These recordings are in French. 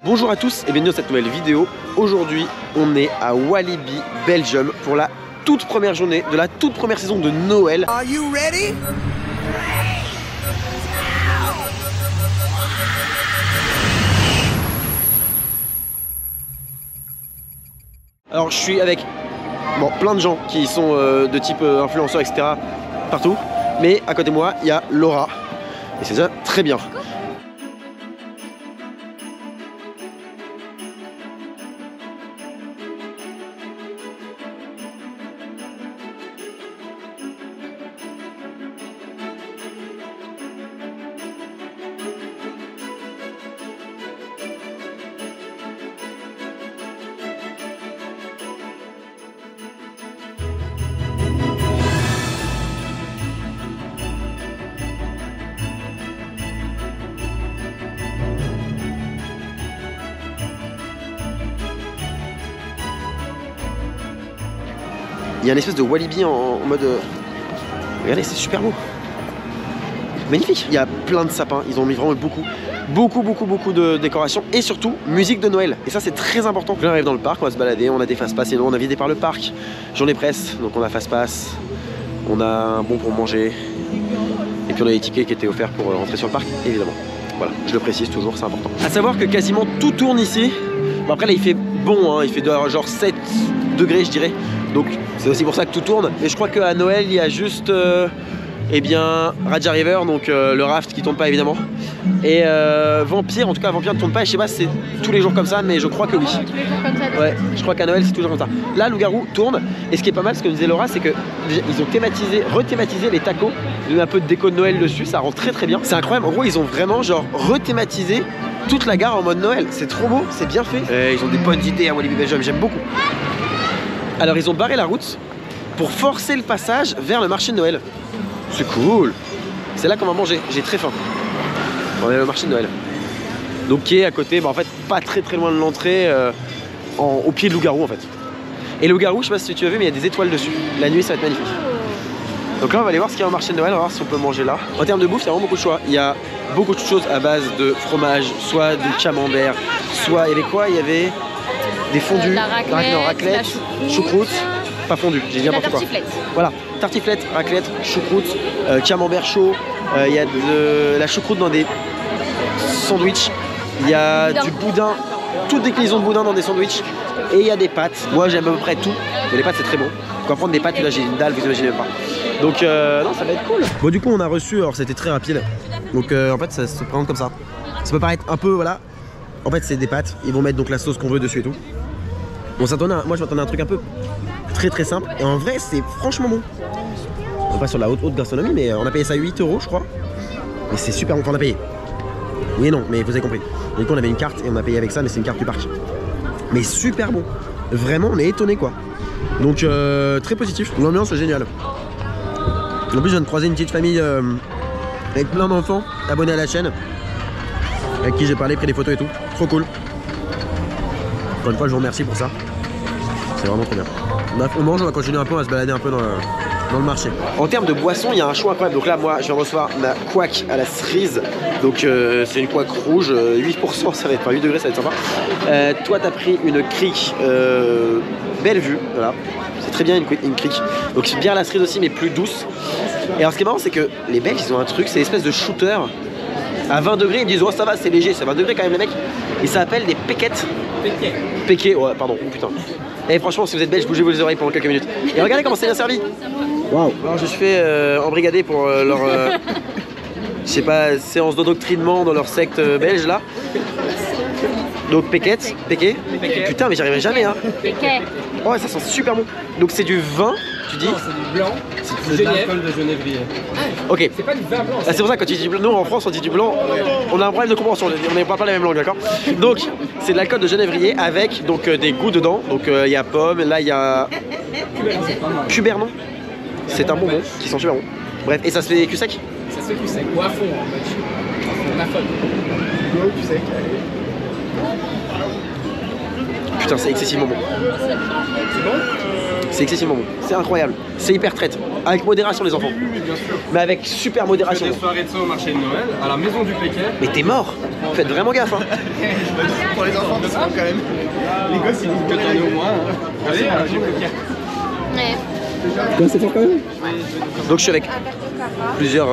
Bonjour à tous et bienvenue dans cette nouvelle vidéo. Aujourd'hui, on est à Walibi, Belgium pour la toute première journée de la toute première saison de Noël. Are you ready? Alors je suis avec plein de gens qui sont de type influenceurs, etc. partout. Mais à côté de moi, il y a Laura. Et c'est déjà très bien. Il y a une espèce de Walibi en mode... Regardez, c'est super beau. Magnifique. Il y a plein de sapins. Ils ont mis vraiment beaucoup de décorations. Et surtout, musique de Noël. Et ça, c'est très important. Là, on arrive dans le parc, on va se balader. On a des fast-pass. Et nous, on a vidé par le parc. Journée presse. Donc, on a fast-pass. On a un bon pour manger. Et puis, on a les tickets qui étaient offerts pour rentrer sur le parc, évidemment. Voilà, je le précise toujours, c'est important. À savoir que quasiment tout tourne ici. Bon, après, là, il fait bon. Hein. Il fait genre 7 degrés, je dirais. Donc c'est aussi pour ça que tout tourne. Mais je crois qu'à Noël il y a juste eh bien Raja River, donc le raft qui tourne pas évidemment. Et Vampire, en tout cas Vampire ne tourne pas. Et je sais pas si c'est tous les jours comme ça, mais je crois que oui. Ouais, je crois qu'à Noël c'est toujours comme ça. Là Loup-garou tourne. Et ce qui est pas mal, ce que disait Laura, c'est que ils ont rethématisé les tacos, ils ont un peu de déco de Noël dessus, ça rend très bien. C'est incroyable. En gros ils ont vraiment genre rethématisé toute la gare en mode Noël. C'est trop beau, c'est bien fait. Ils ont des bonnes idées à Walibi Belgium, j'aime beaucoup. Alors ils ont barré la route pour forcer le passage vers le marché de Noël. C'est cool. C'est là qu'on va manger, j'ai très faim. On est au marché de Noël. Donc qui est à côté, en fait pas très loin de l'entrée, au pied de Loup-garou en fait. Et Loup-garou, je sais pas si tu as vu, mais il y a des étoiles dessus. La nuit ça va être magnifique. Donc là on va aller voir ce qu'il y a au marché de Noël, on va voir si on peut manger là. En termes de bouffe, il y a vraiment beaucoup de choix. Il y a beaucoup de choses à base de fromage, soit du camembert, soit il y avait quoi? Il y avait des fondus, raclette, choucroute, pas fondu, j'ai dit n'importe quoi. Voilà, tartiflette, raclette, choucroute, camembert chaud, il y a de la choucroute dans des sandwichs, il y a du boudin, toute déclinaison de boudin dans des sandwichs, et il y a des pâtes. Moi j'aime à peu près tout, mais les pâtes c'est très bon. Quand on prend des pâtes, là j'ai une dalle, vous imaginez même pas. Donc non, ça va être cool. Bon du coup on a reçu, alors c'était très rapide, donc en fait ça se présente comme ça. Ça peut paraître un peu, voilà. En fait c'est des pâtes, ils vont mettre donc la sauce qu'on veut dessus et tout. Moi je m'attendais à un truc un peu très simple. Et en vrai c'est franchement bon. On est pas sur la haute gastronomie, mais on a payé ça 8 € je crois. Mais c'est super bon, enfin on a payé. Oui et non, mais vous avez compris. Du coup on avait une carte et on a payé avec ça, mais c'est une carte du parc. Mais super bon. Vraiment on est étonné quoi. Donc très positif, l'ambiance est géniale. En plus je viens de croiser une petite famille avec plein d'enfants abonnés à la chaîne, avec qui j'ai parlé, pris des photos et tout. Trop cool. Encore une fois, je vous remercie pour ça. C'est vraiment trop bien. On mange, on va continuer un peu, on va se balader un peu dans le marché. En termes de boissons, il y a un choix incroyable. Donc là, moi, je viens de recevoir ma couac à la cerise. Donc c'est une couac rouge, 8%, ça va être, enfin 8 degrés, ça va être sympa. Toi, t'as pris une crique Bellevue, voilà. C'est très bien une crique. Donc c'est bien à la cerise aussi, mais plus douce. Et alors, ce qui est marrant, c'est que les Belges, ils ont un truc, c'est l'espèce de shooter. À 20 degrés, ils disent, oh ça va, c'est léger, c'est 20 degrés quand même les mecs. Et ça s'appelle des péquettes. Péquet, ouais, pardon, oh putain. Et franchement, si vous êtes belge, bougez vos oreilles pendant quelques minutes. Et regardez comment c'est bien servi. Waouh. Alors je suis fait embrigader pour leur, je sais pas, séance d'endoctrinement dans leur secte belge là. Donc péquette, péquet. Putain, mais j'y arriverai jamais hein. Oh, ça sent super bon. Donc c'est du vin, tu dis? Non, c'est du blanc, c'est de l'alcool de genévrier. Ok. C'est pas du vin blanc. C'est pour ça que quand tu dis blanc, nous en France on dit du blanc, on a un problème de compréhension, on n'est pas la même langue, d'accord? Donc c'est de l'alcool de genévrier avec donc des goûts dedans. Donc il y a pomme, là il y a Cubernon. C'est un bonbon qui sent super bon. Bref, et ça se fait cul sec? Ça se fait cul sec, ou à fond en fait. À fond. Go, cul sec, allez. Putain, c'est excessivement bon. C'est bon? C'est excessivement bon. C'est incroyable. C'est hyper traite. Avec modération les enfants. Oui, bien sûr. Mais avec super On modération. fait des soirées de ça au marché de Noël, à la maison du Péquet. Mais t'es mort. Faites vraiment gaffe hein. Pour les enfants, c'est quand même. Les gosses, ils disent Peut-être au moins. Allez, à la maison du Péquet. Ouais. C'est fort quand même. Donc je suis avec plusieurs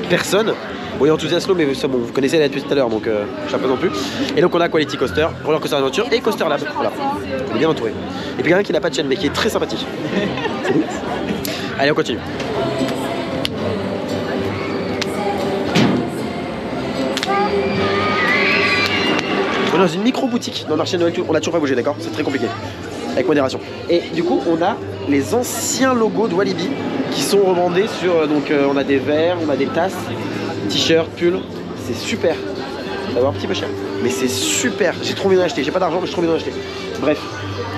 personnes. Bon, il y a Enthousiasme, mais ça, bon, vous connaissez là depuis tout à l'heure, donc je sais pas non plus. Et donc on a Quality Coaster, Roller Coaster Adventure et Coaster Lab. Voilà, on est bien entouré. Et puis quelqu'un qui n'a pas de chaîne, mais qui est très sympathique. C'est cool. Allez, on continue. On est dans une micro-boutique dans le marché de Noël, on n'a toujours pas bougé, d'accord? C'est très compliqué. Avec modération. Et du coup, on a les anciens logos de Walibi qui sont revendés sur. Donc, on a des verres, on a des tasses, t-shirts, pulls. C'est super. Ça va un petit peu cher, mais c'est super. J'ai trop envie d'en acheter. J'ai pas d'argent, mais j'ai trop envie d'en acheter. Bref.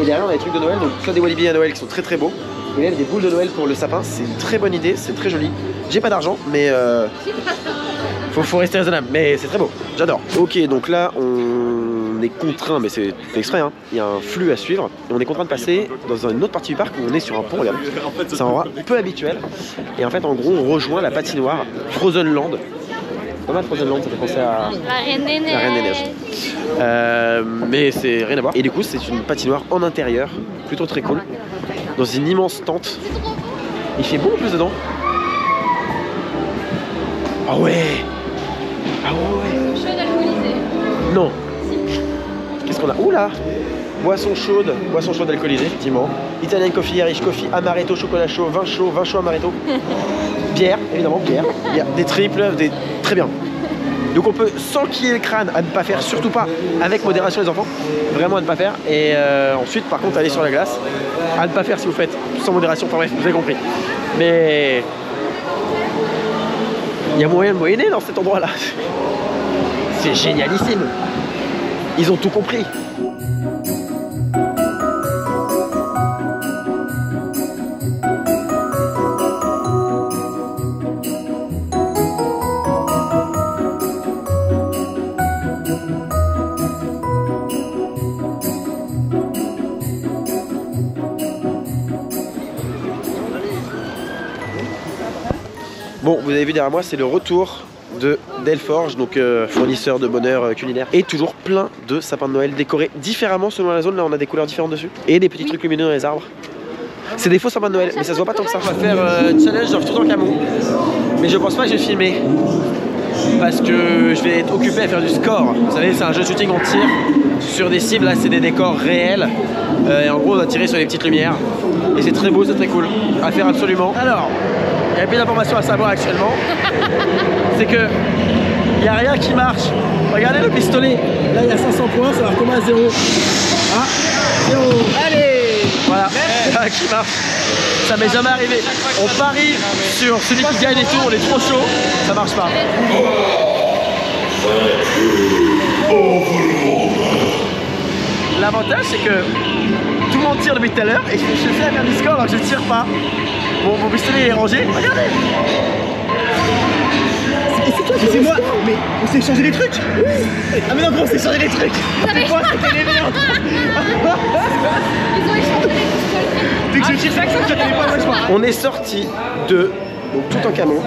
Et derrière, on a des trucs de Noël, donc soit des Walibi à Noël qui sont très très beaux. Et même des boules de Noël pour le sapin. C'est une très bonne idée, c'est très joli. J'ai pas d'argent, mais faut rester raisonnable. Mais c'est très beau. J'adore. Ok, donc là, on est contraint, mais c'est fait exprès, hein. Il y a un flux à suivre. Et on est contraint de passer dans une autre partie du parc où on est sur un pont, regarde. C'est un endroit peu habituel. Et en fait, en gros, on rejoint la patinoire Frozen Land. Pas mal Frozen Land, ça fait penser à La Reine des Neiges. la Reine des Neiges. Mais c'est rien à voir. Et du coup, c'est une patinoire en intérieur, plutôt très cool. Dans une immense tente. Il fait beau en plus dedans. Ah ouais. Ah ouais. Chaude alcoolisée. Non. Qu'est-ce qu'on a? Oula. Boisson chaude alcoolisée, effectivement. Italian Coffee, Irish Coffee, Amaretto, chocolat chaud, vin chaud Amaretto. Bière, évidemment, bière. Il y a des triples, des... Très bien. Donc on peut s'enquiller le crâne à ne pas faire, surtout pas avec modération les enfants. Vraiment à ne pas faire. Et ensuite, par contre, aller sur la glace. À ne pas faire si vous faites sans modération. Enfin bref, vous avez compris. Mais... il y a moyen de moyenner dans cet endroit-là. C'est génialissime. Ils ont tout compris. Bon, vous avez vu derrière moi, c'est le retour de Delforge, donc fournisseur de bonheur culinaire. Et toujours plein de sapins de Noël décorés différemment selon la zone. Là, on a des couleurs différentes dessus. Et des petits trucs lumineux dans les arbres. C'est des faux sapins de Noël, mais ça se voit pas tant que ça. On va faire challenge of Toutankhamon. Mais je pense pas que je vais filmer. Parce que je vais être occupé à faire du score. Vous savez, c'est un jeu de shooting, on tire sur des cibles. Là, c'est des décors réels. Et en gros, on va tirer sur les petites lumières. Et c'est très beau, c'est très cool. À faire absolument. Alors, il y a plus d'informations à savoir actuellement. C'est que il n'y a rien qui marche. Regardez le pistolet. Là, il y a 500 points, ça va recommencer à 0. Ah, 0. Allez, voilà. Rien qui marche. Ça m'est jamais arrivé. On parie sur celui qui gagne et tout, on est trop chaud. Ça marche pas. L'avantage, c'est que tout le monde tire depuis tout à l'heure et je fais à faire du score alors que je tire pas. Bon, mon pistolet est rangé. Regardez. C'est moi, mais on s'est échangé des trucs. Ah mais non, gros, on s'est échangé des trucs. C'est quoi? C'était les merdes. Ils ont échangé les pistolets. Dès que je tire chaque fois, je t'avais pas, moi je vois. On est sorti de Toutankhamon.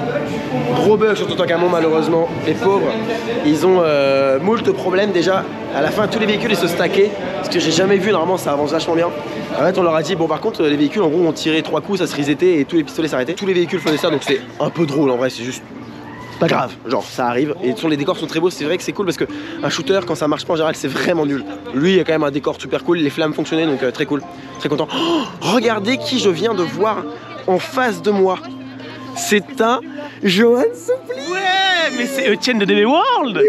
Gros bug sur Toutankhamon malheureusement. Les pauvres, ils ont moult problèmes déjà. À la fin, tous les véhicules ils se stackaient. Ce que j'ai jamais vu, normalement ça avance vachement bien. En fait, on leur a dit, bon par contre, les véhicules en gros on tirait 3 coups, ça se resetait et tous les pistolets s'arrêtaient. Tous les véhicules faisaient ça, donc c'est un peu drôle en vrai, c'est juste pas grave, genre ça arrive. Et les décors sont très beaux, c'est vrai que c'est cool parce que un shooter quand ça marche pas en général c'est vraiment nul. Lui il y a quand même un décor super cool, les flammes fonctionnaient donc très cool, très content. Oh, regardez qui je viens de voir en face de moi. C'est un Johan Soupli. Ouais, mais c'est Etienne de DB World.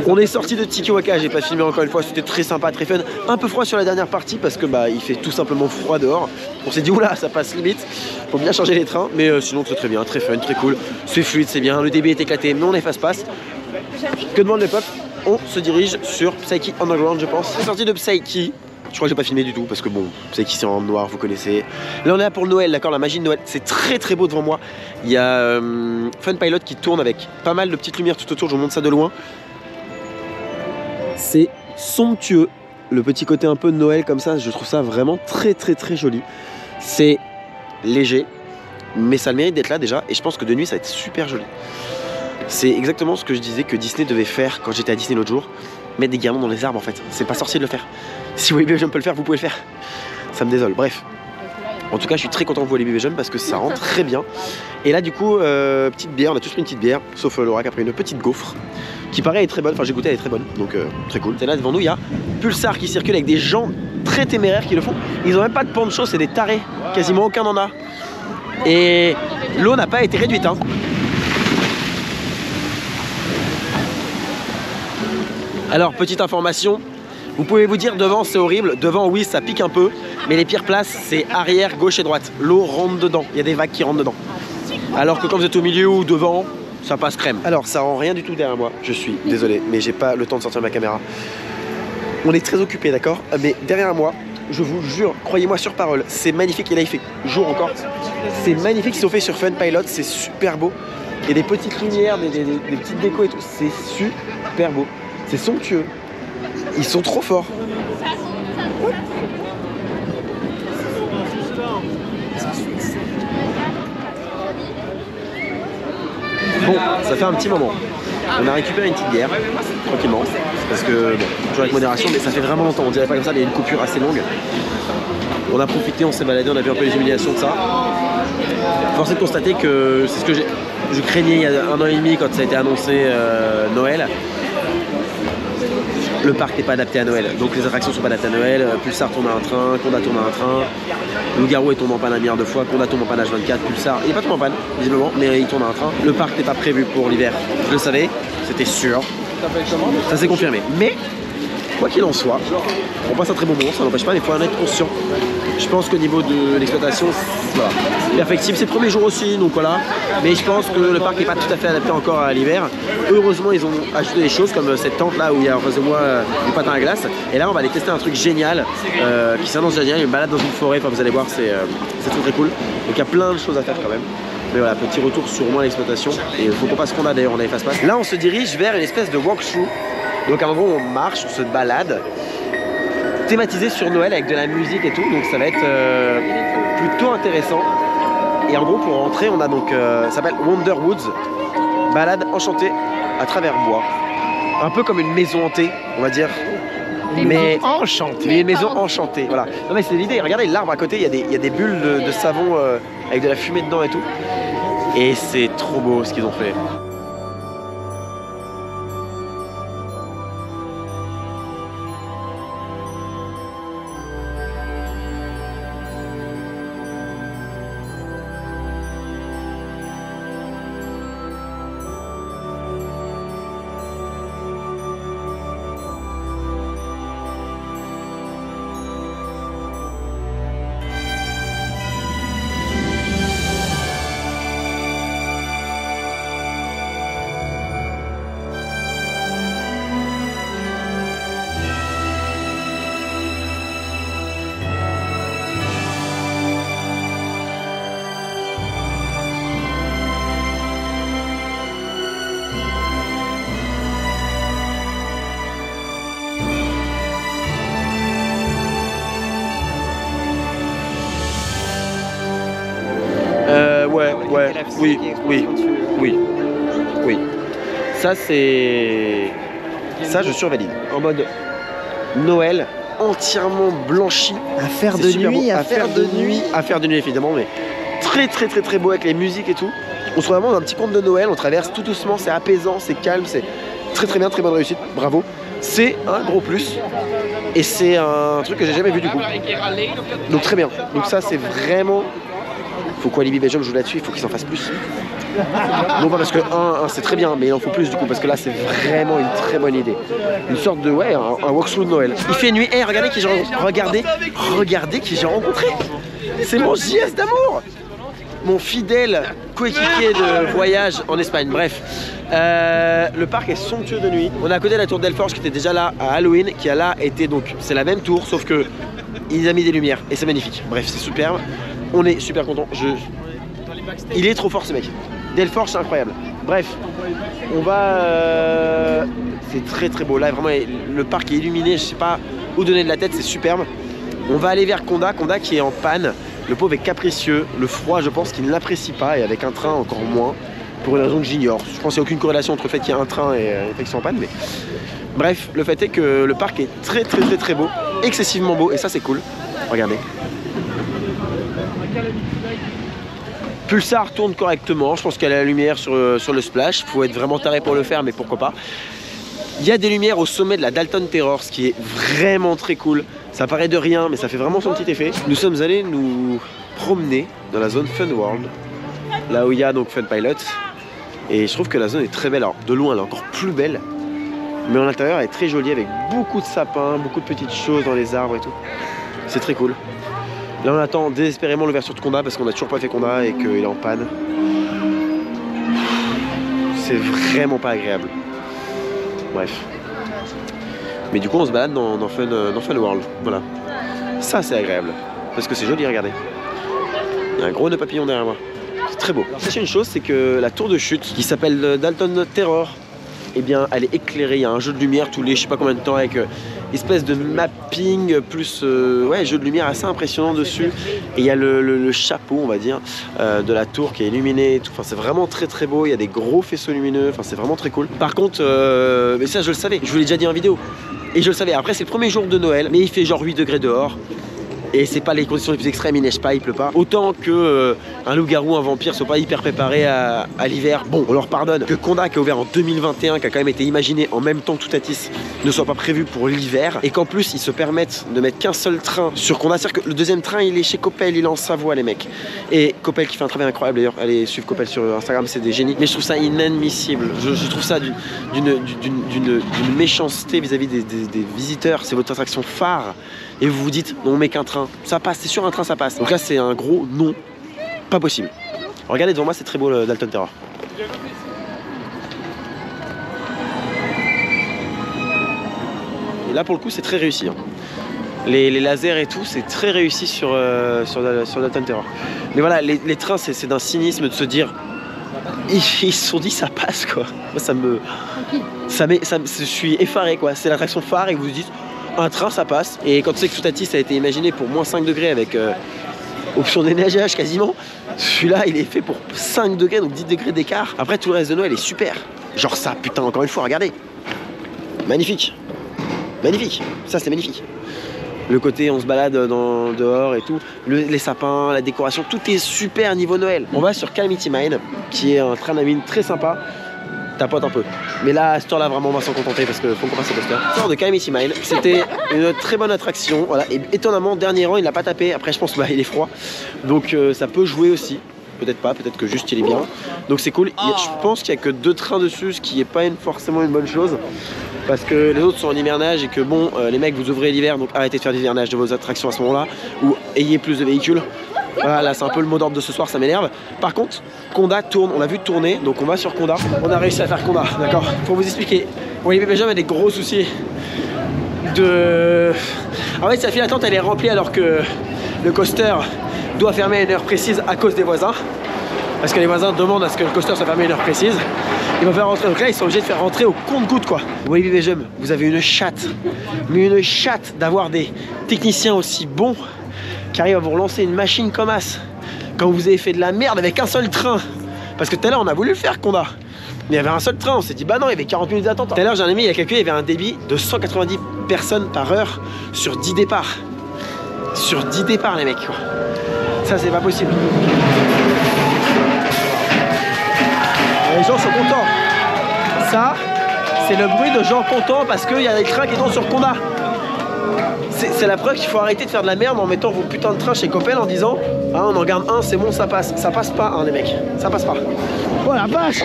On est sorti de Tikiwaka, j'ai pas filmé encore une fois, c'était très sympa, très fun. Un peu froid sur la dernière partie parce que bah il fait tout simplement froid dehors. On s'est dit oula ça passe limite, faut bien changer les trains, mais sinon c'est très bien, très fun, très cool. C'est fluide, c'est bien, le débit est éclaté, mais on est fast-pass. Que demande le peuple? On se dirige sur Psyche Underground je pense. On est sorti de Psyche. Je crois que j'ai pas filmé du tout parce que bon, Psyche c'est en noir, vous connaissez. Là on est là pour le Noël, d'accord, la magie de Noël. C'est très très beau devant moi. Il y a Fun Pilot qui tourne avec pas mal de petites lumières tout autour, je vous montre ça de loin. C'est somptueux. Le petit côté un peu de Noël comme ça, je trouve ça vraiment très joli. C'est léger, mais ça a le mérite d'être là déjà. Et je pense que de nuit, ça va être super joli. C'est exactement ce que je disais que Disney devait faire quand j'étais à Disney l'autre jour. Mettre des guirlandes dans les arbres en fait. C'est pas sorcier de le faire. Si Walibi Belgium peut le faire, vous pouvez le faire. Ça me désole. Bref. En tout cas, je suis très content de Walibi Belgium parce que ça rentre très bien. Et là, du coup, petite bière. On a tous pris une petite bière, sauf Laura qui a pris une petite gaufre qui paraît est très bonne. Enfin, j'ai goûté, elle est très bonne. Donc, très cool. Et là, devant nous, il y a Pulsar qui circule avec des gens très téméraires qui le font. Ils ont même pas de poncho, c'est des tarés. Quasiment aucun n'en a. Et l'eau n'a pas été réduite. Hein. Alors, petite information. Vous pouvez vous dire devant c'est horrible, devant oui ça pique un peu, mais les pires places c'est arrière, gauche et droite. L'eau rentre dedans, il y a des vagues qui rentrent dedans. Alors que quand vous êtes au milieu ou devant, ça passe crème. Alors ça rend rien du tout derrière moi, je suis désolé, mais j'ai pas le temps de sortir ma caméra. On est très occupé, d'accord? Mais derrière moi, je vous jure, croyez-moi sur parole, c'est magnifique et là il fait jour encore. C'est magnifique, ils ont fait sur Fun Pilot, c'est super beau. Il y a des petites lumières, des petites décos et tout, c'est super beau. C'est somptueux. Ils sont trop forts. Bon, ça fait un petit moment. On a récupéré une petite bière, tranquillement. Parce que, bon, toujours avec modération, mais ça fait vraiment longtemps. On dirait pas comme ça, mais il y a une coupure assez longue. On a profité, on s'est baladé, on a vu un peu les humiliations de ça. Force est de constater que c'est ce que je craignais il y a 1 an et demi quand ça a été annoncé Noël. Le parc n'est pas adapté à Noël, donc les attractions sont pas adaptées à Noël. Pulsar tourne à un train, Conda tourne à un train. Loup-garou est tombé en panne un milliard de fois, Conda tombe en panne H24, Pulsar, il n'est pas tombé en panne, visiblement, mais il tourne à un train. Le parc n'est pas prévu pour l'hiver, je le savais, c'était sûr. Ça s'est confirmé. Mais, quoi qu'il en soit, on passe un très bon moment, ça n'empêche pas, mais il faut en être conscient. Je pense qu'au niveau de l'exploitation, voilà, perfectible. C'est le premier jour aussi, donc voilà. Mais je pense que le parc n'est pas tout à fait adapté encore à l'hiver. Heureusement, ils ont ajouté des choses comme cette tente là où il y a en face de moi du patin à glace. Et là, on va aller tester un truc génial qui s'annonce génial. Une balade dans une forêt, enfin, vous allez voir, c'est très cool. Donc il y a plein de choses à faire quand même. Mais voilà, petit retour sur moi l'exploitation. Et il faut qu'on passe qu'on a d'ailleurs, on a efface passe. Là, on se dirige vers une espèce de walkthrough. Donc à un moment, on marche, on se balade. Thématisé sur Noël avec de la musique et tout, donc ça va être plutôt intéressant. Et en gros pour rentrer on a donc ça s'appelle Wonder Woods, balade enchantée à travers bois, un peu comme une maison hantée on va dire, mais enchantée, mais une maison enchantée, voilà. Non mais c'est l'idée, regardez l'arbre à côté, il y a des bulles de savon avec de la fumée dedans et tout, et c'est trop beau ce qu'ils ont fait. Oui. Ça c'est... Ça je survalide. En mode Noël, entièrement blanchi. À faire de nuit, à faire de nuit évidemment, mais très beau avec les musiques et tout. On se trouve vraiment dans un petit conte de Noël, on traverse tout doucement, c'est apaisant, c'est calme, c'est très bien, très bonne réussite, bravo. C'est un gros plus et c'est un truc que j'ai jamais vu du coup. Donc très bien, donc ça c'est vraiment... Faut que Walibi Belgium joue là-dessus, il faut qu'ils en fassent plus. Non pas parce que c'est très bien, mais il en faut plus du coup, parce que là c'est vraiment une très bonne idée. Une sorte de, ouais, un walkthrough de Noël. Il fait nuit, hey, regardez qui j'ai rencontré. Regardez qui j'ai rencontré. C'est mon JS d'amour. Mon fidèle coéquipier de voyage en Espagne, bref. Le parc est somptueux de nuit. On est à côté de la tour d'Elforge qui était déjà là à Halloween, qui a là été donc, c'est la même tour, sauf que il a mis des lumières et c'est magnifique. Bref, c'est superbe. On est super content. Il est trop fort ce mec. Delforge c'est incroyable. Bref, on va... c'est très très beau. Là, vraiment, le parc est illuminé. Je sais pas où donner de la tête, c'est superbe. On va aller vers Condat. Condat qui est en panne. Le pauvre est capricieux. Le froid, je pense qu'il ne l'apprécie pas. Et avec un train, encore moins. Pour une raison que j'ignore. Je pense qu'il n'y a aucune corrélation entre le fait qu'il y a un train et le fait qu'ils sont en panne. Mais... bref, le fait est que le parc est très très très très beau. Excessivement beau. Et ça, c'est cool. Regardez. Pulsar tourne correctement, je pense qu'elle a la lumière sur le splash, il faut être vraiment taré pour le faire, mais pourquoi pas. Il y a des lumières au sommet de la Dalton Terror, ce qui est vraiment très cool. Ça paraît de rien, mais ça fait vraiment son petit effet. Nous sommes allés nous promener dans la zone Fun World, là où il y a donc Fun Pilot. Et je trouve que la zone est très belle. Alors de loin, elle est encore plus belle, mais en l'intérieur, elle est très jolie avec beaucoup de sapins, beaucoup de petites choses dans les arbres et tout. C'est très cool. Là on attend désespérément l'ouverture de Condat parce qu'on n'a toujours pas fait Condat et qu'il est en panne. C'est vraiment pas agréable. Bref. Mais du coup on se balade dans Fun World. Voilà. Ça c'est agréable. Parce que c'est joli, regardez. Il y a un gros nœud papillon derrière moi. C'est très beau. Alors, sachez une chose, c'est que la tour de chute qui s'appelle Dalton Terror, eh bien elle est éclairée. Il y a un jeu de lumière tous les je sais pas combien de temps avec espèce de mapping plus ouais, jeu de lumière assez impressionnant dessus. Et il y a le chapeau, on va dire, de la tour qui est illuminé et tout. Enfin, c'est vraiment très très beau. Il y a des gros faisceaux lumineux. Enfin, c'est vraiment très cool. Par contre, mais ça je le savais. Je vous l'ai déjà dit en vidéo. Et je le savais. Après, c'est le premier jour de Noël, mais il fait genre 8 degrés dehors. Et c'est pas les conditions les plus extrêmes, il neige pas, il pleut pas. Autant que un loup-garou, un vampire soient pas hyper préparés à l'hiver. Bon, on leur pardonne. Que Condat qui a ouvert en 2021, qui a quand même été imaginé en même temps que Toutatis, ne soit pas prévu pour l'hiver. Et qu'en plus, ils se permettent de mettre qu'un seul train sur Condat. C'est-à-dire que le deuxième train, il est chez Coppel, il est en Savoie, les mecs. Et Coppel qui fait un travail incroyable d'ailleurs. Allez suivre Coppel sur Instagram, c'est des génies. Mais je trouve ça inadmissible. Je trouve ça d'une méchanceté vis-à-vis des visiteurs. C'est votre attraction phare. Et vous vous dites, non, on met qu'un train, ça passe, c'est sûr un train ça passe. Donc là c'est un gros non, pas possible. Regardez devant moi, c'est très beau le Dalton Terror. Et là pour le coup c'est très réussi. Hein. Les lasers et tout, c'est très réussi sur Dalton Terror. Mais voilà, les trains c'est d'un cynisme de se dire, ils se sont dit ça passe quoi. Moi je suis effaré quoi, c'est l'attraction phare et vous vous dites, un train ça passe. Et quand tu sais que Toutatis a été imaginé pour moins 5 degrés avec option déneigage quasiment, celui-là il est fait pour 5 degrés, donc 10 degrés d'écart. Après tout le reste de Noël est super. Genre ça, putain, encore une fois, regardez. Magnifique. Magnifique. Ça c'est magnifique. Le côté on se balade dehors et tout, les sapins, la décoration, tout est super niveau Noël. On va sur Calamity Mine, qui est un train à mine très sympa. Tapote un peu. Mais là, à cette heure-là, vraiment, on va s'en contenter parce qu'il faut qu'on passe au poster. Sort de Calamity Mine, c'était une très bonne attraction. Voilà. Et étonnamment, dernier rang, il n'a pas tapé. Après, je pense qu'il est froid. Donc, ça peut jouer aussi. Peut-être pas, peut-être que juste il est bien. Donc, c'est cool. Je pense qu'il n'y a que 2 trains dessus, ce qui n'est pas forcément une bonne chose. Parce que les autres sont en hivernage et que bon, les mecs, vous ouvrez l'hiver, donc arrêtez de faire l'hivernage de vos attractions à ce moment-là. Ou ayez plus de véhicules. Voilà, là c'est un peu le mot d'ordre de ce soir, ça m'énerve. Par contre, Condat tourne, on l'a vu tourner, donc on va sur Condat. On a réussi à faire Condat, d'accord. Pour vous expliquer, Walibi Belgium a des gros soucis de... En fait, sa file d'attente, elle est remplie alors que le coaster doit fermer à une heure précise à cause des voisins. Parce que les voisins demandent à ce que le coaster soit fermé à une heure précise. Ils vont faire rentrer, donc là ils sont obligés de faire rentrer au compte-gouttes quoi. Walibi Belgium, vous avez une chatte, mais une chatte d'avoir des techniciens aussi bons qui arrive à vous relancer une machine comme as quand vous avez fait de la merde avec un seul train. Parce que tout à l'heure on a voulu le faire Condat, mais il y avait un seul train, on s'est dit bah non, il y avait 40 minutes d'attente. Tout à l'heure j'ai un ami, il a calculé, il y avait un débit de 190 personnes par heure sur 10 départs. Sur 10 départs les mecs quoi. Ça c'est pas possible. Les gens sont contents. Ça c'est le bruit de gens contents parce qu'il y a des trains qui tournent sur Condat. C'est la preuve qu'il faut arrêter de faire de la merde en mettant vos putains de trains chez Coppel en disant ah, on en garde un, c'est bon, ça passe. Ça passe pas, hein, les mecs. Ça passe pas. Oh la vache!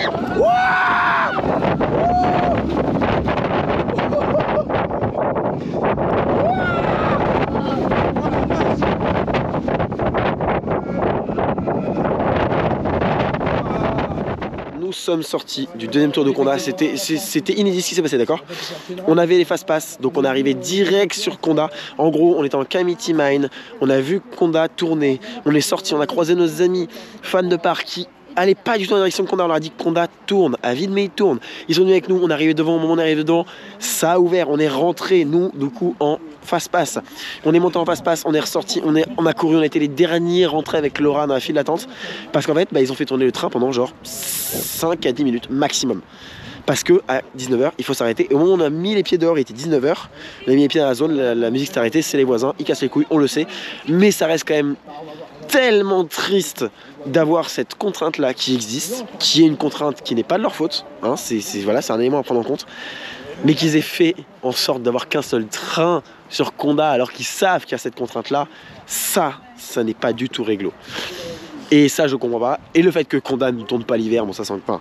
Nous sommes sortis du deuxième tour de Condat, c'était inédit ce qui s'est passé, d'accord? On avait les fast-pass, donc on est arrivé direct sur Condat. En gros, on était en Calamity Mine, on a vu Condat tourner, on est sorti, on a croisé nos amis fans de parc qui allez pas du tout dans la direction de Condat. On leur a dit que Condat tourne, à vide mais il tourne. Ils sont venus avec nous, on est arrivé devant, au moment où on est arrivé devant, ça a ouvert, on est rentré, nous, du coup, en fast-pass. On est monté en fast-pass, on est ressorti, on a couru, on a été les derniers rentrés avec Laura dans la file d'attente. Parce qu'en fait, bah, ils ont fait tourner le train pendant genre 5 à 10 minutes maximum. Parce que à 19h, il faut s'arrêter. Et au moment où on a mis les pieds dehors, il était 19h. On a mis les pieds dans la zone, la musique s'est arrêtée, c'est les voisins, ils cassent les couilles, on le sait. Mais ça reste quand même tellement triste d'avoir cette contrainte-là qui existe, qui est une contrainte qui n'est pas de leur faute. Hein, voilà, c'est un élément à prendre en compte. Mais qu'ils aient fait en sorte d'avoir qu'un seul train sur Condat alors qu'ils savent qu'il y a cette contrainte-là, ça n'est pas du tout réglo. Et ça, je comprends pas. Et le fait que Condat ne tourne pas l'hiver, bon, ça sent pas.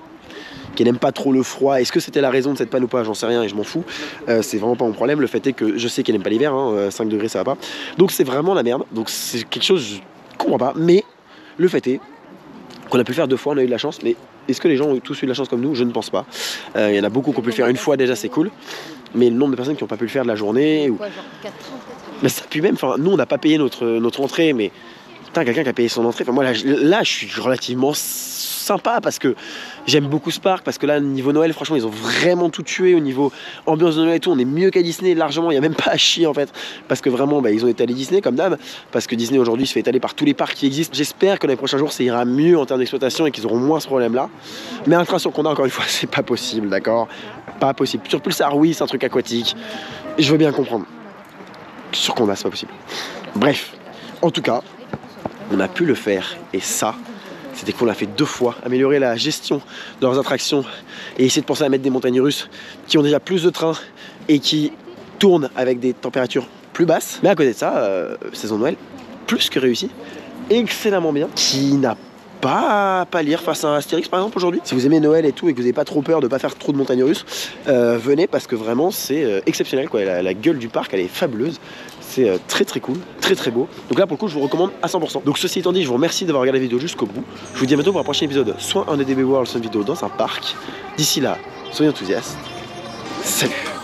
Qui n'aime pas trop le froid. Est-ce que c'était la raison de cette panne ou pas? J'en sais rien et je m'en fous. C'est vraiment pas mon problème. Le fait est que je sais qu'elle n'aime pas l'hiver, hein, 5 degrés ça va pas. Donc c'est vraiment la merde. Donc c'est quelque chose, je comprends pas. Mais le fait est qu'on a pu le faire 2 fois, on a eu de la chance. Mais est-ce que les gens ont tous eu de la chance comme nous? Je ne pense pas. Il y en a beaucoup qui ont pu le faire une fois déjà, c'est cool. Mais le nombre de personnes qui n'ont pas pu le faire de la journée. Ou... Quoi, genre 4 ans peut-être. Mais ça pue même. Enfin, nous on n'a pas payé notre entrée, mais putain, quelqu'un qui a payé son entrée. Enfin, moi là, je suis relativement sympa parce que j'aime beaucoup ce parc, parce que là niveau Noël franchement ils ont vraiment tout tué au niveau ambiance de Noël et tout. On est mieux qu'à Disney largement, il n'y a même pas à chier en fait, parce que vraiment bah, ils ont étalé Disney comme d'hab, parce que Disney aujourd'hui se fait étaler par tous les parcs qui existent. J'espère que dans les prochains jours ça ira mieux en termes d'exploitation et qu'ils auront moins ce problème là, mais un train sur Condat encore une fois c'est pas possible, d'accord, pas possible. Sur Pulsar oui c'est un truc aquatique, je veux bien comprendre, sur Condat c'est pas possible. Bref, en tout cas on a pu le faire et ça c'était qu'on l'a fait 2 fois, améliorer la gestion de leurs attractions et essayer de penser à mettre des montagnes russes qui ont déjà plus de trains et qui tournent avec des températures plus basses. Mais à côté de ça, saison de Noël, plus que réussi, excellemment bien, qui n'a pas à pâlir face à un Astérix par exemple aujourd'hui. Si vous aimez Noël et tout et que vous n'avez pas trop peur de ne pas faire trop de montagnes russes, venez parce que vraiment c'est exceptionnel quoi. La gueule du parc elle est fabuleuse. C'est très très cool, très très beau. Donc là pour le coup je vous recommande à 100%. Donc ceci étant dit, je vous remercie d'avoir regardé la vidéo jusqu'au bout. Je vous dis à bientôt pour un prochain épisode, soit un EDB World, soit une vidéo dans un parc. D'ici là, soyez enthousiastes. Salut!